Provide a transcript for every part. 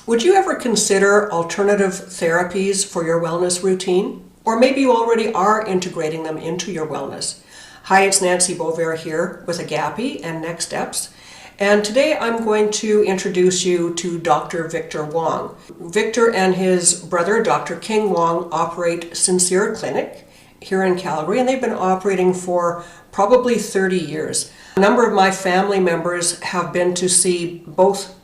Would you ever consider alternative therapies for your wellness routine? Or maybe you already are integrating them into your wellness. Hi, it's Nancy Beauvert here with Agape and Next Steps. And today I'm going to introduce you to Dr. Victor Wong. Victor and his brother, Dr. King Wong, operate Sincere Clinic here in Calgary, and they've been operating for probably 30 years. A number of my family members have been to see both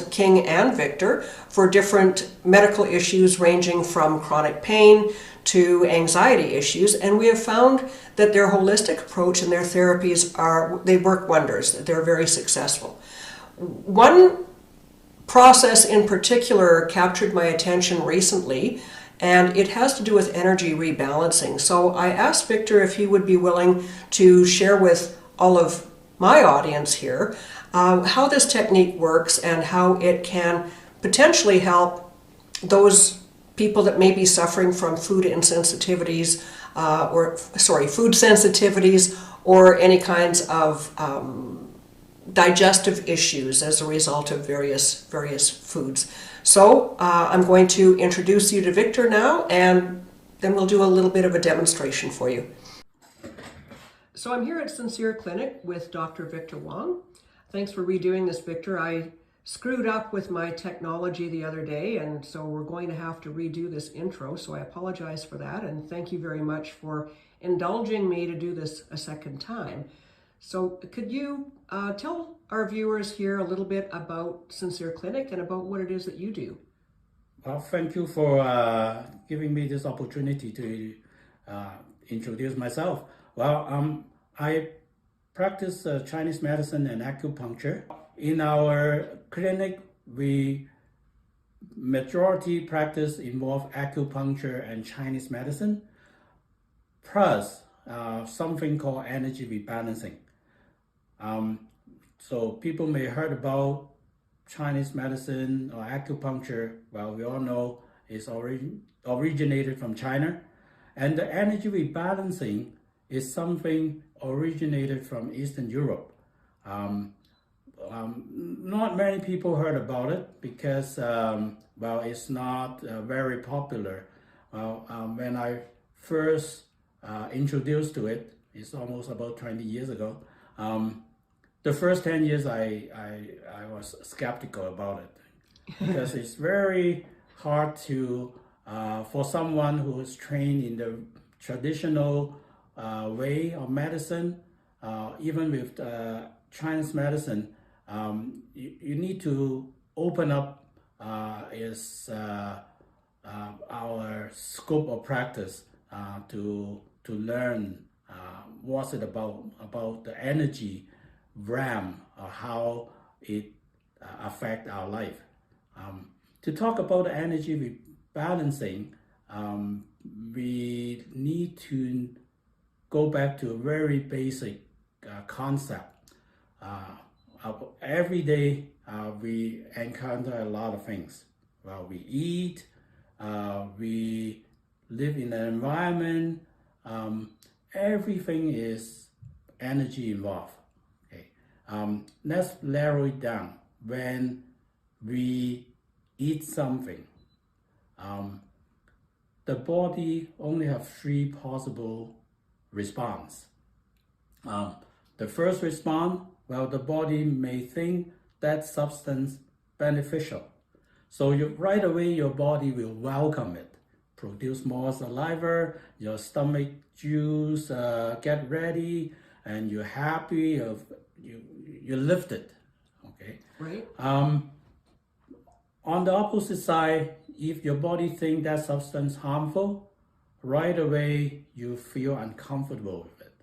King and Victor for different medical issues ranging from chronic pain to anxiety issues, and we have found that their holistic approach and their therapies they work wonders. They're very successful. One process in particular captured my attention recently, and it has to do with energy rebalancing. So I asked Victor if he would be willing to share with all of my audience here how this technique works and how it can potentially help those people that may be suffering from food sensitivities or any kinds of digestive issues as a result of various foods. So I'm going to introduce you to Victor now, and then we'll do a little bit of a demonstration for you. So I'm here at Sincere Clinic with Dr. Victor Wong. Thanks for redoing this, Victor. I screwed up with my technology the other day, and so we're going to have to redo this intro, so I apologize for that, and thank you very much for indulging me to do this a second time. So could you tell our viewers here a little bit about Sincere Clinic and about what it is that you do? Well, thank you for giving me this opportunity to introduce myself. Well, I practice Chinese medicine and acupuncture. In our clinic, we majority practice involve acupuncture and Chinese medicine, plus something called energy rebalancing. So people may heard about Chinese medicine or acupuncture. Well, we all know it's originated from China, and the energy rebalancing is something originated from Eastern Europe. Not many people heard about it because, well, it's not very popular. When I first introduced to it, it's almost about 20 years ago. The first 10 years I was skeptical about it because it's very hard to, for someone who is trained in the traditional way of medicine, even with Chinese medicine, you need to open up our scope of practice to learn what's it about the energy realm or how it affect our life. To talk about the energy rebalancing, we need to go back to a very basic concept. Every day we encounter a lot of things. Well, we eat, we live in an environment, everything is energy involved. Okay, let's narrow it down. When we eat something, the body only have three possible response. The first response, well, the body may think that substance beneficial. So right away, your body will welcome it, produce more saliva, your stomach juice get ready, and you're happy, you're lifted, okay? Right. On the opposite side, if your body think that substance harmful, right away, you feel uncomfortable with it.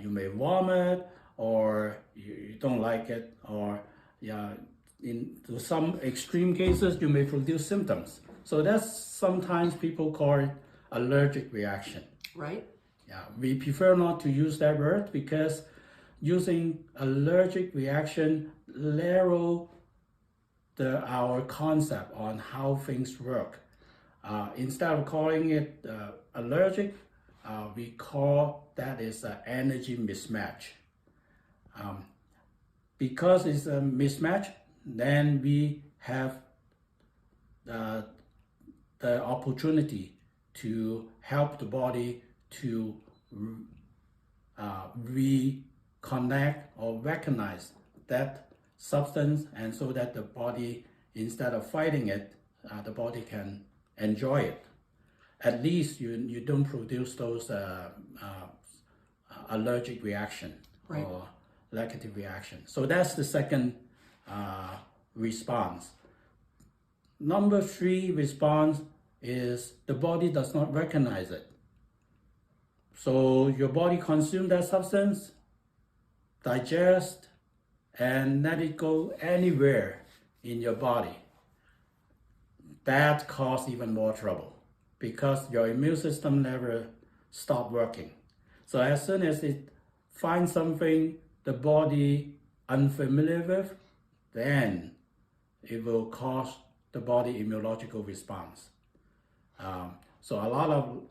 You may vomit, or you don't like it, or to some extreme cases, you may produce symptoms. So that's sometimes people call it allergic reaction. Right. Yeah, we prefer not to use that word because using allergic reaction narrow our concept on how things work. Instead of calling it allergic, we call that is an energy mismatch. Because it's a mismatch, then we have the opportunity to help the body to reconnect or recognize that substance, and so that the body, instead of fighting it, the body can enjoy it. At least you don't produce those allergic reaction Right. or negative reaction. So that's the second response. Number 3 response is the body does not recognize it. So your body consumes that substance, digest, and let it go anywhere in your body. That causes even more trouble because your immune system never stops working. So as soon as it finds something the body unfamiliar with, then it will cause the body immunological response. So a lot of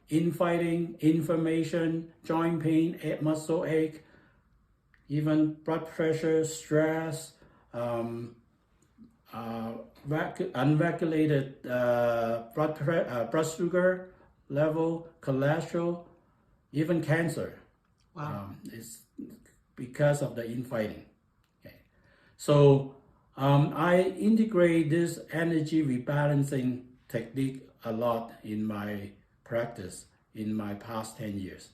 infighting, inflammation, joint pain, muscle ache, even blood pressure, stress, unregulated blood sugar level, cholesterol, even cancer. Wow. It's because of the infighting. Okay. So I integrate this energy rebalancing technique a lot in my practice in my past 10 years.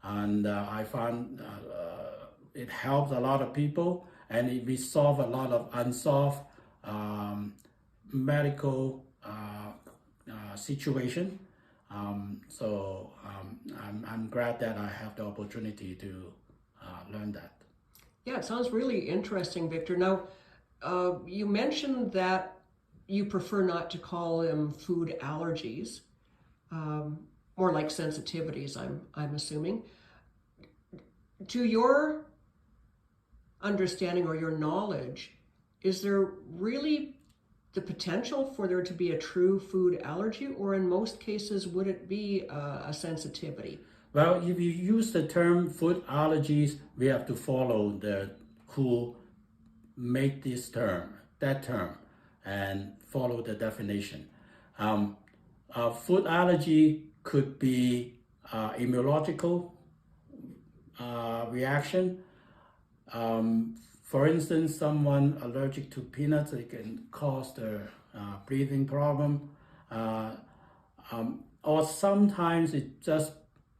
And I found it helps a lot of people, and it resolves a lot of unsolved medical situation. So I'm glad that I have the opportunity to learn that. Yeah, it sounds really interesting, Victor. Now, you mentioned that you prefer not to call them food allergies, more like sensitivities, I'm assuming. To your understanding or your knowledge, is there really the potential for there to be a true food allergy, or in most cases would it be a sensitivity? Well, if you use the term food allergies, we have to follow the who make that term, and follow the definition. Food allergy could be immunological reaction. For instance, someone allergic to peanuts, it can cause the breathing problem, or sometimes it just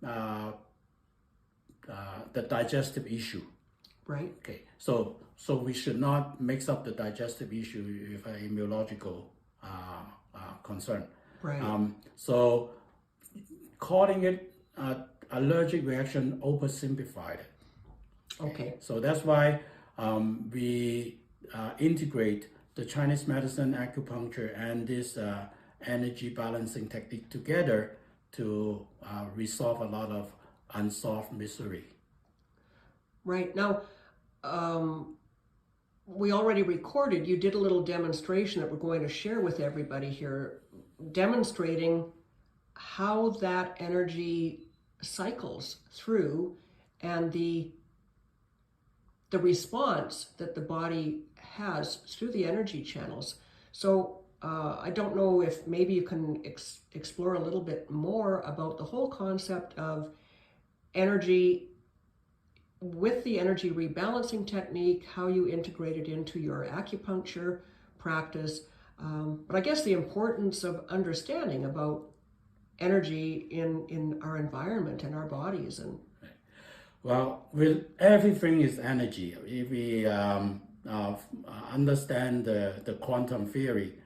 the digestive issue. Right. Okay, so we should not mix up the digestive issue with an immunological concern. Right. So calling it allergic reaction oversimplified it. Okay. So that's why we integrate the Chinese medicine, acupuncture, and this energy balancing technique together to resolve a lot of unsolved misery. Right. Now, we already recorded, you did a little demonstration that we're going to share with everybody here, demonstrating how that energy cycles through and the response that the body has through the energy channels. So I don't know if maybe you can explore a little bit more about the whole concept of energy with the energy rebalancing technique, how you integrate it into your acupuncture practice. But I guess the importance of understanding about energy in our environment and our bodies. And well, with everything is energy. If we understand the quantum theory,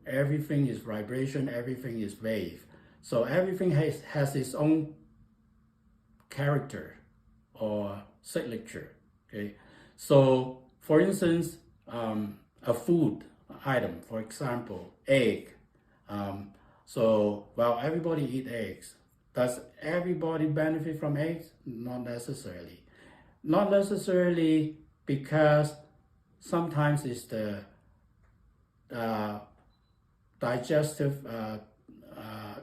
everything is vibration, everything is wave. So everything has its own character or signature. Okay, so for instance, a food item, for example, egg. So well, everybody eat eggs. Does everybody benefit from eggs? Not necessarily. Not necessarily, because sometimes it's the digestive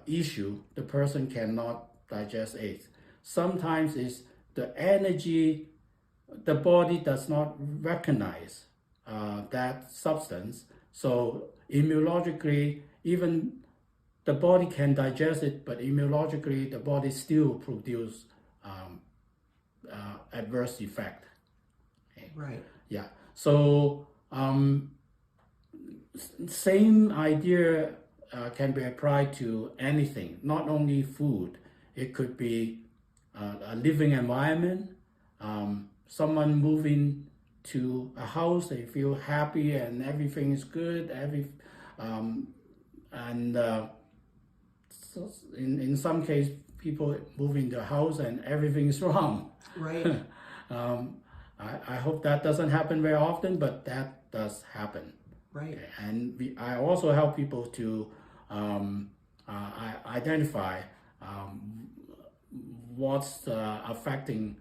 issue. The person cannot digest eggs. Sometimes it's the energy, the body does not recognize that substance, So immunologically, even the body can digest it, but immunologically, the body still produce adverse effect. Okay. Right. Yeah. So same idea can be applied to anything, not only food. It could be a living environment. Someone moving to a house, they feel happy and everything is good. So in some case, people move into a house and everything is wrong. Right. I hope that doesn't happen very often, but that does happen. Right. Okay. And I also help people to identify what's affecting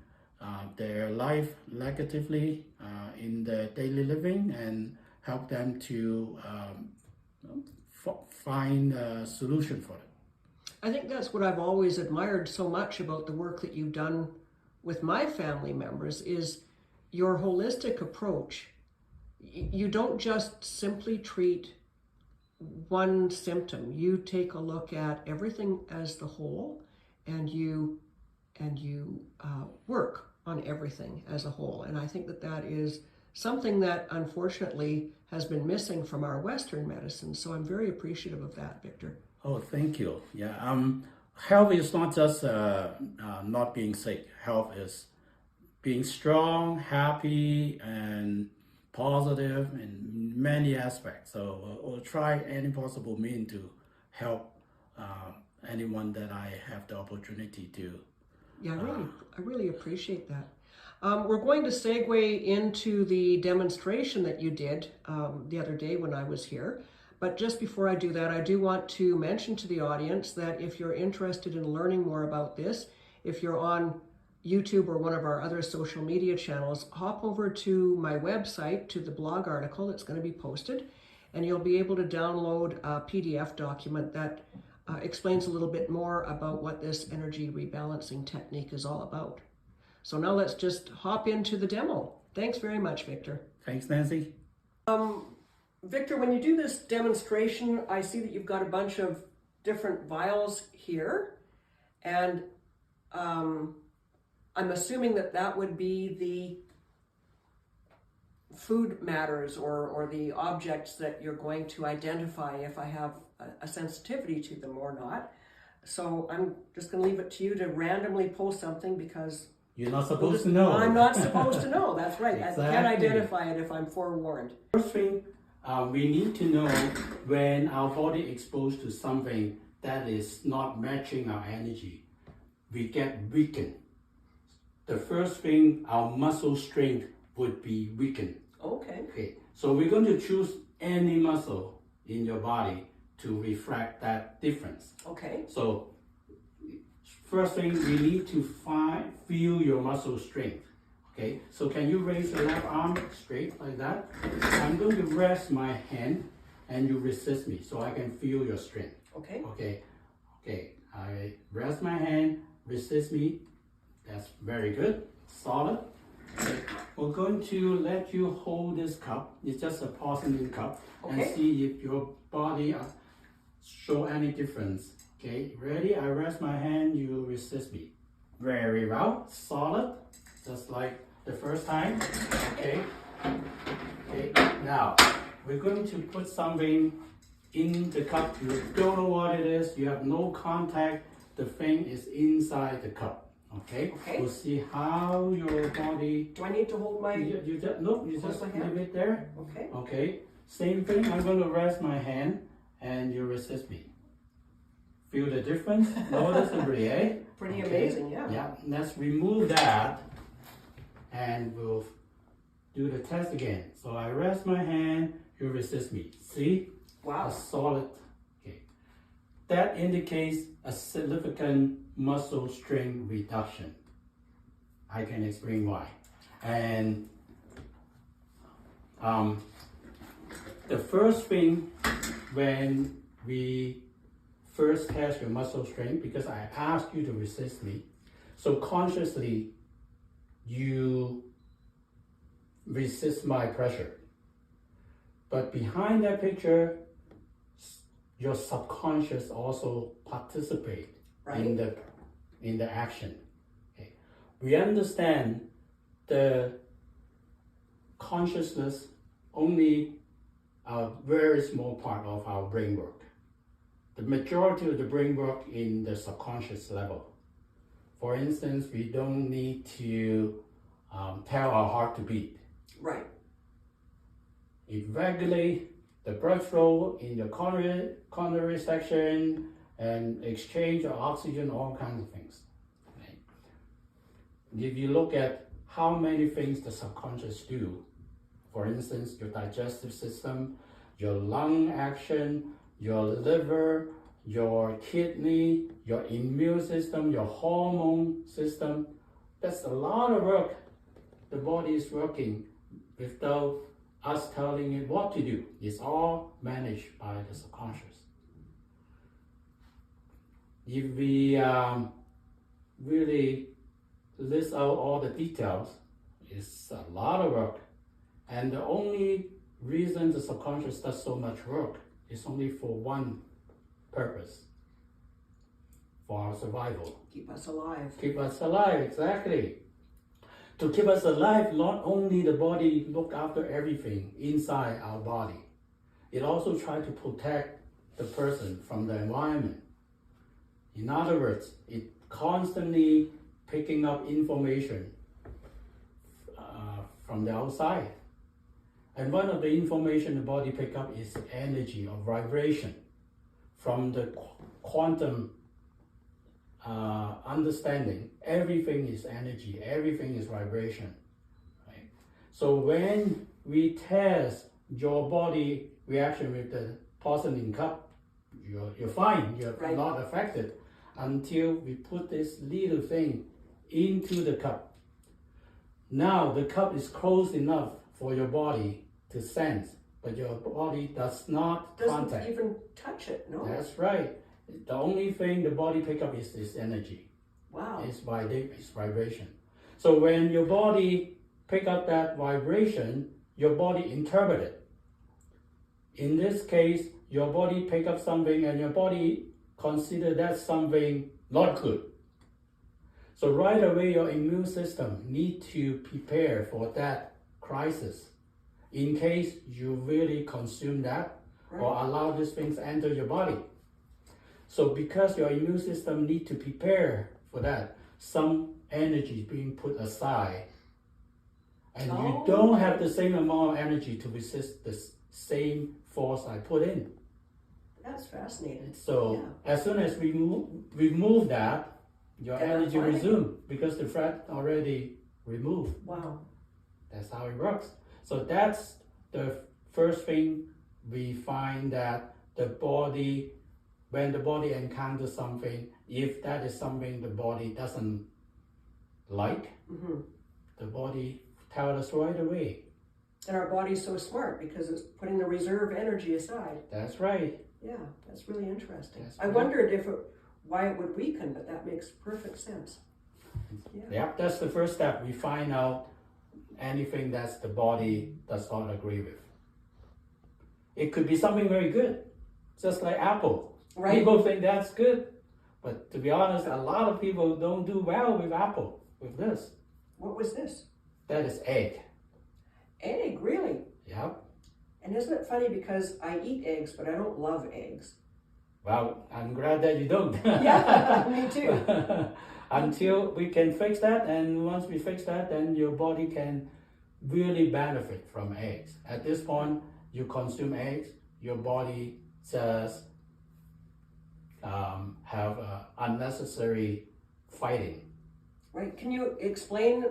their life negatively in their daily living, and help them to find a solution for it. I think that's what I've always admired so much about the work that you've done with my family members is your holistic approach. You don't just simply treat one symptom. You take a look at everything as the whole, and you work on everything as a whole. And I think that that is something that unfortunately has been missing from our Western medicine. So I'm very appreciative of that, Victor. Oh, thank you. Yeah, health is not just not being sick. Health is being strong, happy, and positive in many aspects. So we'll try any possible means to help anyone that I have the opportunity to. Yeah, I really appreciate that. We're going to segue into the demonstration that you did the other day when I was here. But just before I do that, I do want to mention to the audience that if you're interested in learning more about this, if you're on YouTube or one of our other social media channels, hop over to my website, to the blog article that's going to be posted, and you'll be able to download a PDF document that explains a little bit more about what this energy rebalancing technique is all about. So now let's just hop into the demo. Thanks very much, Victor. Thanks, Nancy. Victor, when you do this demonstration, I see that you've got a bunch of different vials here, and I'm assuming that that would be the food matters or the objects that you're going to identify if I have a sensitivity to them or not. So I'm just going to leave it to you to randomly post something because you're not supposed to know. I'm not supposed to know. That's right. Exactly. I can't identify it if I'm forewarned. First thing, we need to know when our body exposed to something that is not matching our energy, we get weakened. The first thing, our muscle strength would be weakened. Okay. So we're going to choose any muscle in your body to reflect that difference. Okay. So first thing, we need to feel your muscle strength. Okay, so can you raise your left arm straight like that? I'm going to rest my hand and you resist me so I can feel your strength. Okay. Okay, I rest my hand, resist me. That's very good, solid. Okay. We're going to let you hold this cup. It's just a porcelain cup. Okay. And see if your body show any difference. Okay, ready? I rest my hand, you resist me. Very well, solid, just like the first time. Okay. Now we're going to put something in the cup. You don't know what it is. You have no contact. The thing is inside the cup. Okay. We'll see how your body. Do I need to hold my? You just leave it there. Okay. Okay. Same thing. I'm going to rest my hand, and you resist me. Feel the difference? Noticeably, eh? Pretty amazing, yeah. Yeah. Let's remove that. And we'll do the test again. So I rest my hand, you resist me. See? Wow. A solid. Okay. That indicates a significant muscle strength reduction. I can explain why. And the first thing when we first test your muscle strength, because I asked you to resist me, so consciously you resist my pressure. But behind that picture, your subconscious also participate in the action. Okay. We understand the consciousness only a very small part of our brain work. The majority of the brain work in the subconscious level. For instance, we don't need to tell our heart to beat. Right. It regulates the blood flow in the coronary section and exchange of oxygen, all kinds of things. Right? If you look at how many things the subconscious do, for instance, your digestive system, your lung action, your liver, your kidney, your immune system, your hormone system, that's a lot of work the body is working without us telling it what to do. It's all managed by the subconscious. If we really list out all the details, it's a lot of work. And the only reason the subconscious does so much work is only for one purpose: for our survival. Keep us alive. Keep us alive, exactly. To keep us alive, not only the body look after everything inside our body, it also tries to protect the person from the environment. In other words, it constantly picking up information from the outside. And one of the information the body pick up is energy or vibration from the quantum understanding. Everything is energy, everything is vibration. Right? So when we test your body reaction with the porcelain cup, you're fine, you're not affected until we put this little thing into the cup. Now the cup is close enough for your body to sense, but your body does not contact. Doesn't even touch it, no? That's right. The only thing the body pick up is this energy. Wow. It's vibration. So when your body pick up that vibration, your body interpret it. In this case, your body pick up something and your body consider that something not good. So right away, your immune system need to prepare for that crisis in case you really consume that or allow these things enter your body. So because your immune system need to prepare for that, some energy is being put aside. And you don't have the same amount of energy to resist the same force I put in. That's fascinating. So as soon as we remove that, your energy resume because the threat already removed. Wow. That's how it works. So that's the first thing we find, that the body, when the body encounters something, if that is something the body doesn't like, the body tells us right away. And our body's so smart because it's putting the reserve energy aside. That's right. Yeah, that's really interesting. That's I wondered why it would weaken, but that makes perfect sense. Yeah, that's the first step. We find out anything that the body does not agree with. It could be something very good, just like apple. Right. People think that's good, but to be honest, a lot of people don't do well with apple, with this. What was this? That is egg. Egg, really? Yep. And isn't it funny, because I eat eggs, but I don't love eggs. Well, I'm glad that you don't. Yeah, me too. Until we can fix that, and once we fix that, then your body can really benefit from eggs. At this point, you consume eggs, your body just have unnecessary fighting. Right. Can you explain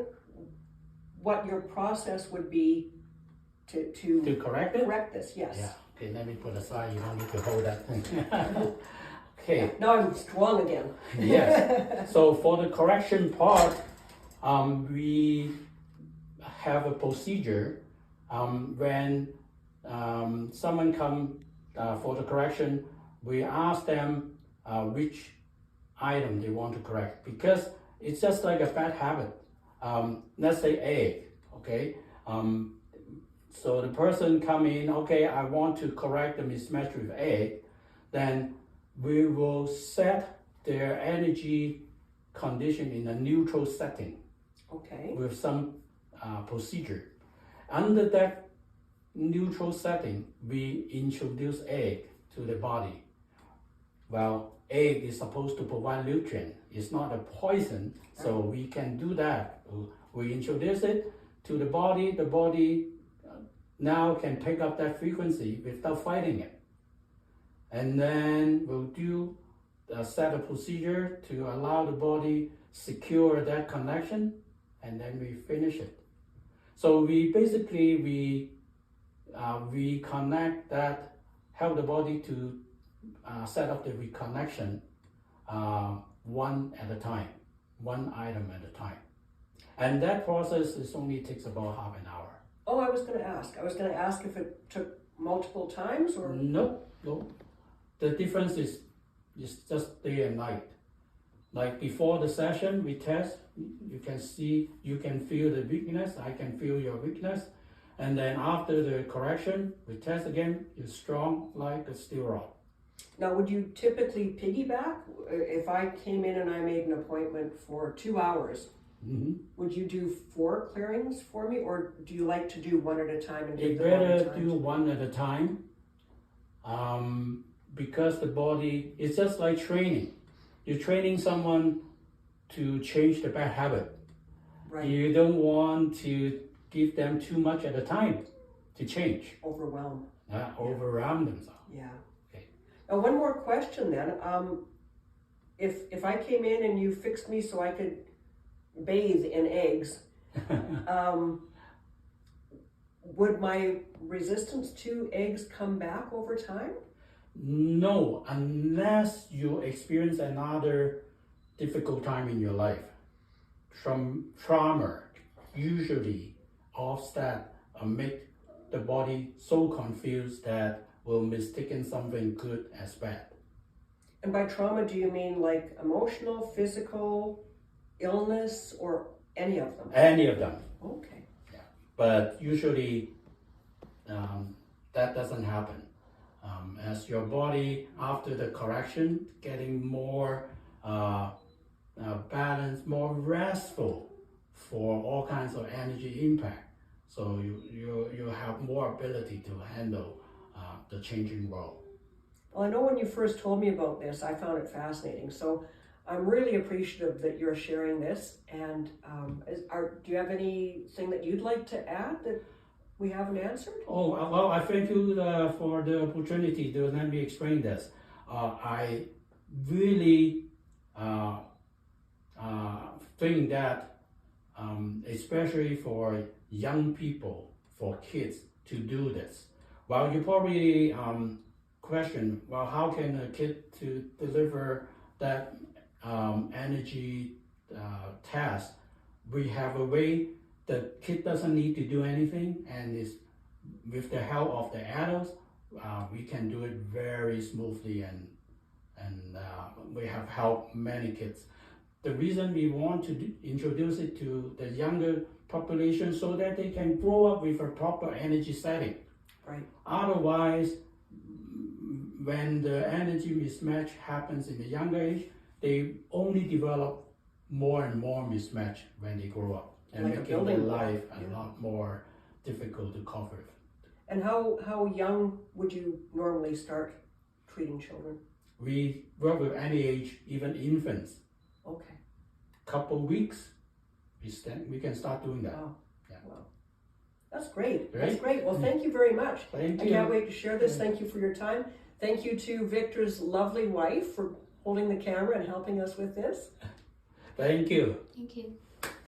what your process would be to correct it? Correct this, yes. Yeah. Okay, let me put aside. You don't need to hold that thing. Okay. Now I'm strong again. Yes. So for the correction part, we have a procedure. When someone come for the correction, we ask them which item they want to correct, because it's just like a bad habit. Let's say egg, okay? So the person come in, okay, I want to correct the mismatch with egg, then we will set their energy condition in a neutral setting Okay. with some procedure. Under that neutral setting, we introduce egg to the body. Well, egg is supposed to provide nutrient. It's not a poison, so we can do that. We introduce it to the body. The body now can pick up that frequency without fighting it. And then we'll do a set of procedure to allow the body secure that connection, and then we finish it. So we basically we connect that, help the body to set up the reconnection one at a time, one item at a time. And that process only takes about half an hour. Oh, I was going to ask if it took multiple times or? No. The difference is just day and night. Like before the session, we test, you can see, you can feel the weakness, I can feel your weakness. And then after the correction, we test again, you're strong like a steel rod. Now, would you typically piggyback? If I came in and I made an appointment for 2 hours, would you do 4 clearings for me, or do you like to do one at a time? And You better do one at a time, because the body, it's just like training. You're training someone to change the bad habit. Right. You don't want to give them too much at a time to change. Overwhelm. Overwhelm themselves. Yeah. Okay. Now, one more question then. If I came in and you fixed me so I could bathe in eggs, would my resistance to eggs come back over time? No, unless you experience another difficult time in your life. Trauma usually offset make the body so confused that will mistaken something good as bad. And by trauma, do you mean like emotional, physical, illness, or any of them? Any of them. Okay. Yeah. But usually that doesn't happen. As your body, after the correction, getting more balanced, more restful for all kinds of energy impact. So you have more ability to handle the changing world. Well, I know when you first told me about this, I found it fascinating. So I'm really appreciative that you're sharing this. And do you have anything that you'd like to add that we haven't answered? Oh, well, I thank you for the opportunity to let me explain this. I really think that, especially for young people, for kids to do this. Well, you probably question, well, how can a kid to deliver that energy task? We have a way. The kid doesn't need to do anything, and is with the help of the adults, we can do it very smoothly, and we have helped many kids. The reason we want to introduce it to the younger population so that they can grow up with a proper energy setting. Right. Otherwise, when the energy mismatch happens in the younger age, they only develop more and more mismatch when they grow up, and Like making their life a lot more difficult to cover. And how young would you normally start treating children? We work with any age, even infants. Okay. Couple weeks, we can start doing that. Wow. Yeah. Wow. That's great. Great. That's great. Well, thank you very much. Thank I you. can't wait to share this. Thank you for your time. Thank you to Victor's lovely wife for holding the camera and helping us with this. Thank you. Thank you.